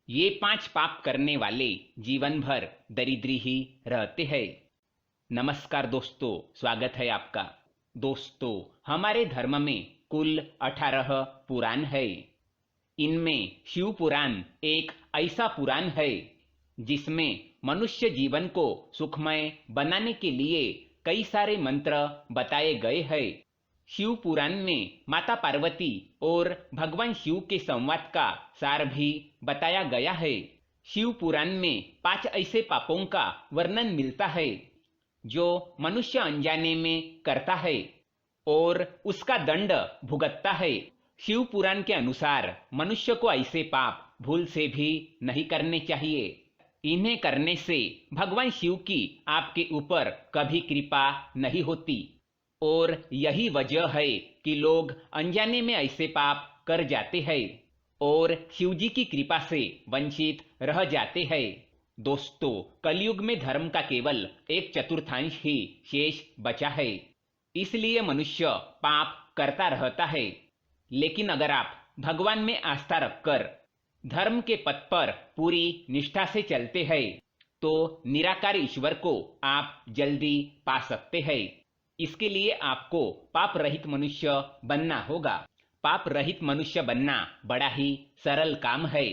ये 5 पाप करने वाले जीवन भर दरिद्री ही रहते हैं। नमस्कार दोस्तों, स्वागत है आपका। दोस्तों, हमारे धर्म में कुल 18 पुराण है। इनमें शिव पुराण एक ऐसा पुराण है जिसमें मनुष्य जीवन को सुखमय बनाने के लिए कई सारे मंत्र बताए गए हैं। शिव पुराण में माता पार्वती और भगवान शिव के संवाद का सार भी बताया गया है। शिव पुराण में 5 ऐसे पापों का वर्णन मिलता है जो मनुष्य अनजाने में करता है और उसका दंड भुगतता है। शिव पुराण के अनुसार मनुष्य को ऐसे पाप भूल से भी नहीं करने चाहिए। इन्हें करने से भगवान शिव की आपके ऊपर कभी कृपा नहीं होती और यही वजह है कि लोग अनजाने में ऐसे पाप कर जाते हैं और शिवजी की कृपा से वंचित रह जाते हैं। दोस्तों, कलयुग में धर्म का केवल 1/4 ही शेष बचा है, इसलिए मनुष्य पाप करता रहता है। लेकिन अगर आप भगवान में आस्था रखकर धर्म के पथ पर पूरी निष्ठा से चलते हैं तो निराकार ईश्वर को आप जल्दी पा सकते हैं। इसके लिए आपको पाप रहित मनुष्य बनना होगा। पाप रहित मनुष्य बनना बड़ा ही सरल काम है,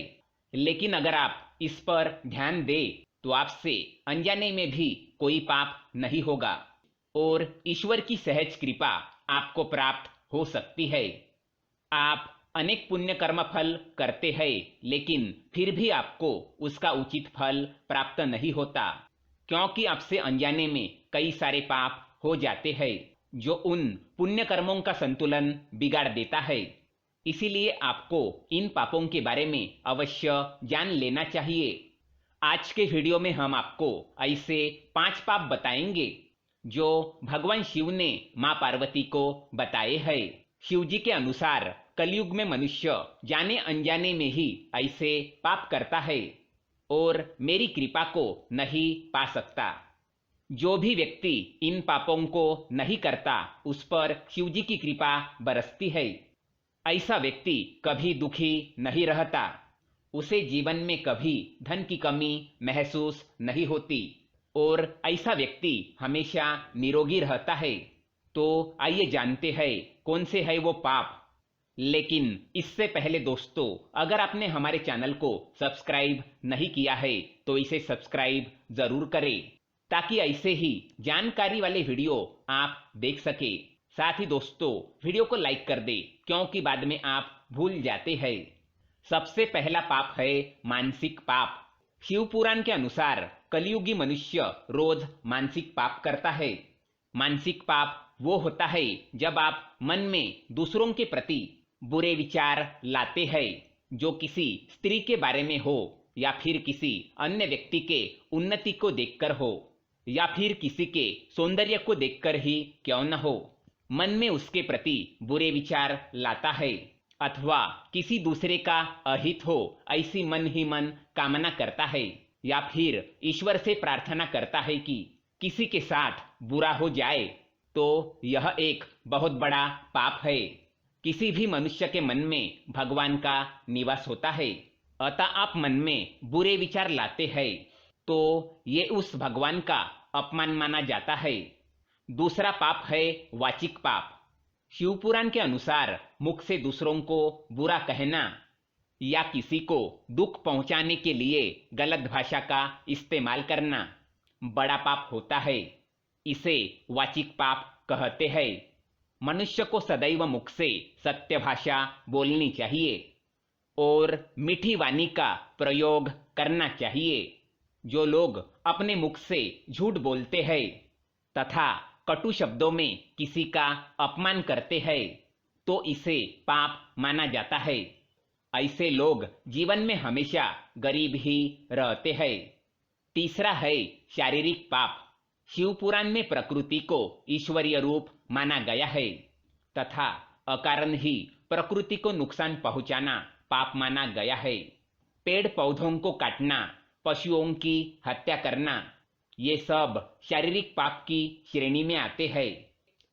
लेकिन अगर आप इस पर ध्यान दें तो आपसे अनजाने में भी कोई पाप नहीं होगा और ईश्वर की सहज कृपा आपको प्राप्त हो सकती है। आप अनेक पुण्य कर्म फल करते हैं, लेकिन फिर भी आपको उसका उचित फल प्राप्त नहीं होता, क्योंकि आपसे अनजाने में कई सारे पाप हो जाते हैं जो उन पुण्य कर्मों का संतुलन बिगाड़ देता है। इसीलिए आपको इन पापों के बारे में अवश्य जान लेना चाहिए। आज के वीडियो में हम आपको ऐसे 5 पाप बताएंगे जो भगवान शिव ने मां पार्वती को बताए हैं। शिव जी के अनुसार कलयुग में मनुष्य जाने अनजाने में ही ऐसे पाप करता है और मेरी कृपा को नहीं पा सकता। जो भी व्यक्ति इन पापों को नहीं करता उस पर शिवजी की कृपा बरसती है। ऐसा व्यक्ति कभी दुखी नहीं रहता, उसे जीवन में कभी धन की कमी महसूस नहीं होती और ऐसा व्यक्ति हमेशा निरोगी रहता है। तो आइए जानते हैं कौन से है वो पाप। लेकिन इससे पहले दोस्तों, अगर आपने हमारे चैनल को सब्सक्राइब नहीं किया है तो इसे सब्सक्राइब जरूर करें, ताकि ऐसे ही जानकारी वाले वीडियो आप देख सके। साथ ही दोस्तों, वीडियो को लाइक कर दे, क्योंकि बाद में आप भूल जाते हैं। सबसे पहला पाप है मानसिक पाप। शिव पुराण के अनुसार कलयुगी मनुष्य रोज मानसिक पाप करता है। मानसिक पाप वो होता है जब आप मन में दूसरों के प्रति बुरे विचार लाते हैं, जो किसी स्त्री के बारे में हो या फिर किसी अन्य व्यक्ति के उन्नति को देखकर हो या फिर किसी के सौंदर्य को देखकर ही क्यों न हो, मन में उसके प्रति बुरे विचार लाता है अथवा किसी दूसरे का अहित हो ऐसी मन ही मन कामना करता है या फिर ईश्वर से प्रार्थना करता है कि किसी के साथ बुरा हो जाए, तो यह एक बहुत बड़ा पाप है। किसी भी मनुष्य के मन में भगवान का निवास होता है, अतः आप मन में बुरे विचार लाते हैं तो ये उस भगवान का अपमान माना जाता है। दूसरा पाप है वाचिक पाप। शिव पुराण के अनुसार मुख से दूसरों को बुरा कहना या किसी को दुख पहुंचाने के लिए गलत भाषा का इस्तेमाल करना बड़ा पाप होता है। इसे वाचिक पाप कहते हैं। मनुष्य को सदैव मुख से सत्य भाषा बोलनी चाहिए और मीठी वाणी का प्रयोग करना चाहिए। जो लोग अपने मुख से झूठ बोलते हैं तथा कटु शब्दों में किसी का अपमान करते हैं तो इसे पाप माना जाता है। ऐसे लोग जीवन में हमेशा गरीब ही रहते हैं। तीसरा है शारीरिक पाप। शिव पुराण में प्रकृति को ईश्वरीय रूप माना गया है तथा अकारण ही प्रकृति को नुकसान पहुंचाना पाप माना गया है। पेड़ पौधों को काटना, पशुओं की हत्या करना, ये सब शारीरिक पाप की श्रेणी में आते हैं।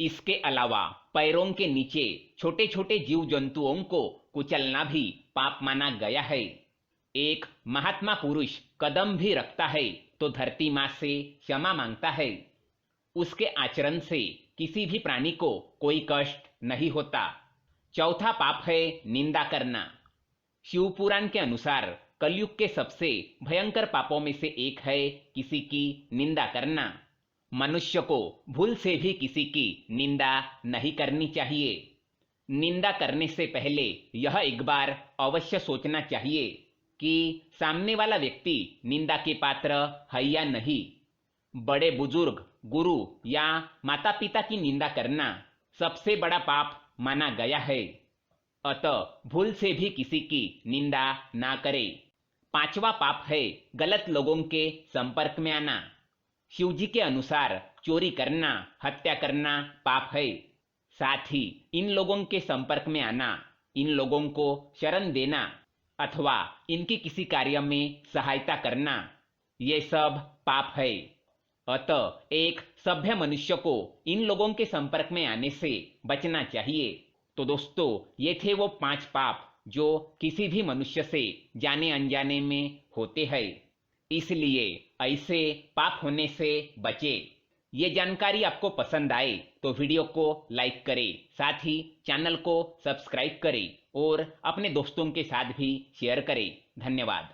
इसके अलावा पैरों के नीचे छोटे छोटे जीव जंतुओं को कुचलना भी पाप माना गया है। एक महात्मा पुरुष कदम भी रखता है तो धरती माँ से क्षमा मांगता है। उसके आचरण से किसी भी प्राणी को कोई कष्ट नहीं होता। चौथा पाप है निंदा करना। शिव पुराण के अनुसार कलयुग के सबसे भयंकर पापों में से एक है किसी की निंदा करना। मनुष्य को भूल से भी किसी की निंदा नहीं करनी चाहिए। निंदा करने से पहले यह एक बार अवश्य सोचना चाहिए कि सामने वाला व्यक्ति निंदा के पात्र है या नहीं। बड़े बुजुर्ग, गुरु या माता पिता की निंदा करना सबसे बड़ा पाप माना गया है। अतः भूल से भी किसी की निंदा ना करें। पांचवा पाप है गलत लोगों के संपर्क में आना। शिवजी के अनुसार चोरी करना, हत्या करना पाप है। साथ ही इन लोगों के संपर्क में आना, इन लोगों को शरण देना अथवा इनकी किसी कार्य में सहायता करना, ये सब पाप है। अतः एक सभ्य मनुष्य को इन लोगों के संपर्क में आने से बचना चाहिए। तो दोस्तों, ये थे वो 5 पाप जो किसी भी मनुष्य से जाने अनजाने में होते हैं। इसलिए ऐसे पाप होने से बचे। ये जानकारी आपको पसंद आए तो वीडियो को लाइक करें, साथ ही चैनल को सब्सक्राइब करें और अपने दोस्तों के साथ भी शेयर करें। धन्यवाद।